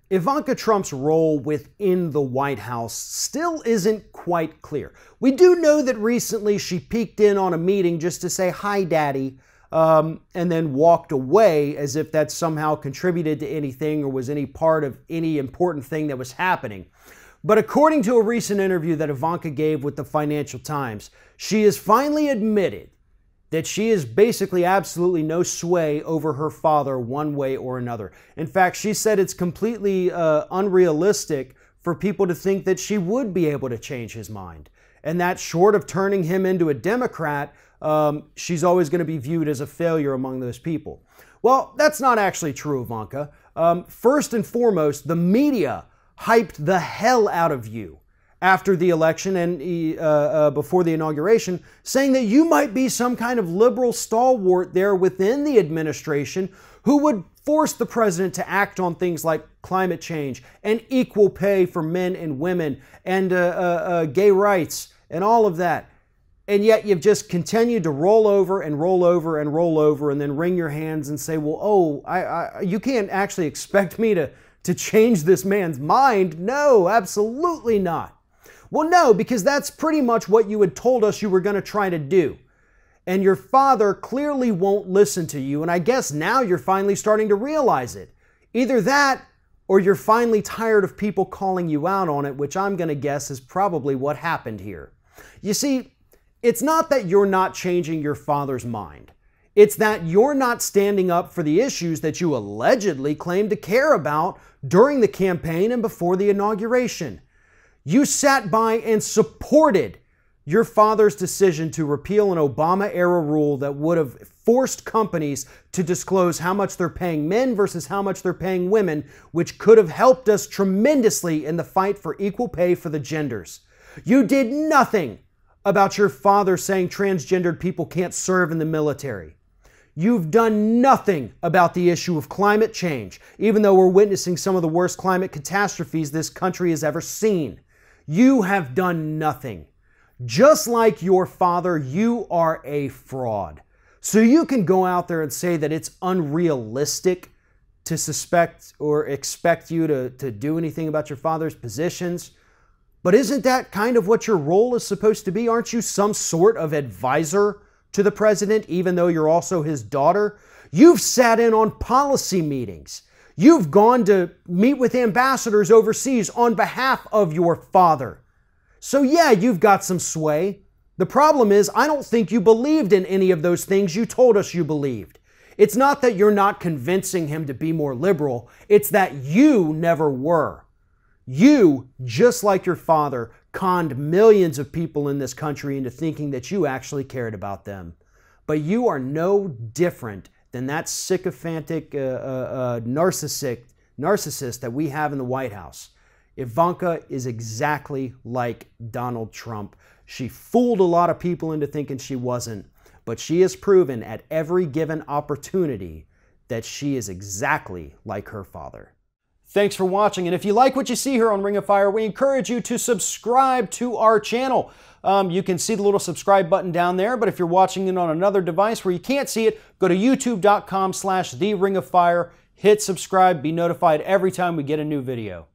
Ivanka Trump's role within the White House still isn't quite clear. We do know that recently she peeked in on a meeting just to say, "Hi, Daddy," and then walked away as if that somehow contributed to anything or was any part of any important thing that was happening. But according to a recent interview that Ivanka gave with the Financial Times, she has finally admitted that she has basically absolutely no sway over her father one way or another. In fact, she said it's completely unrealistic for people to think that she would be able to change his mind. And that short of turning him into a Democrat, she's always going to be viewed as a failure among those people. Well, that's not actually true, Ivanka. First and foremost, the media hyped the hell out of you after the election and before the inauguration, saying that you might be some kind of liberal stalwart there within the administration who would force the president to act on things like climate change and equal pay for men and women and gay rights and all of that. And yet you've just continued to roll over and roll over and roll over and then wring your hands and say, well, you can't actually expect me to change this man's mind. No, absolutely not. Well, no, because that's pretty much what you had told us you were going to try to do. And your father clearly won't listen to you, and I guess now you're finally starting to realize it. Either that, or you're finally tired of people calling you out on it, which I'm going to guess is probably what happened here. You see, it's not that you're not changing your father's mind. It's that you're not standing up for the issues that you allegedly claim to care about during the campaign and before the inauguration. You sat by and supported your father's decision to repeal an Obama-era rule that would have forced companies to disclose how much they're paying men versus how much they're paying women, which could have helped us tremendously in the fight for equal pay for the genders. You did nothing about your father saying transgendered people can't serve in the military. You've done nothing about the issue of climate change, even though we're witnessing some of the worst climate catastrophes this country has ever seen. You have done nothing. Just like your father, you are a fraud. So you can go out there and say that it's unrealistic to suspect or expect you to do anything about your father's positions. But isn't that kind of what your role is supposed to be? Aren't you some sort of advisor to the president, even though you're also his daughter? You've sat in on policy meetings. You've gone to meet with ambassadors overseas on behalf of your father. So yeah, you've got some sway. The problem is, I don't think you believed in any of those things you told us you believed. It's not that you're not convincing him to be more liberal. It's that you never were. You, just like your father, conned millions of people in this country into thinking that you actually cared about them. But you are no different than that sycophantic narcissist that we have in the White House. Ivanka is exactly like Donald Trump. She fooled a lot of people into thinking she wasn't, but she has proven at every given opportunity that she is exactly like her father. Thanks for watching, and if you like what you see here on Ring of Fire, we encourage you to subscribe to our channel. You can see the little subscribe button down there, but if you're watching it on another device where you can't see it, go to youtube.com/TheRingOfFire, hit subscribe, be notified every time we get a new video.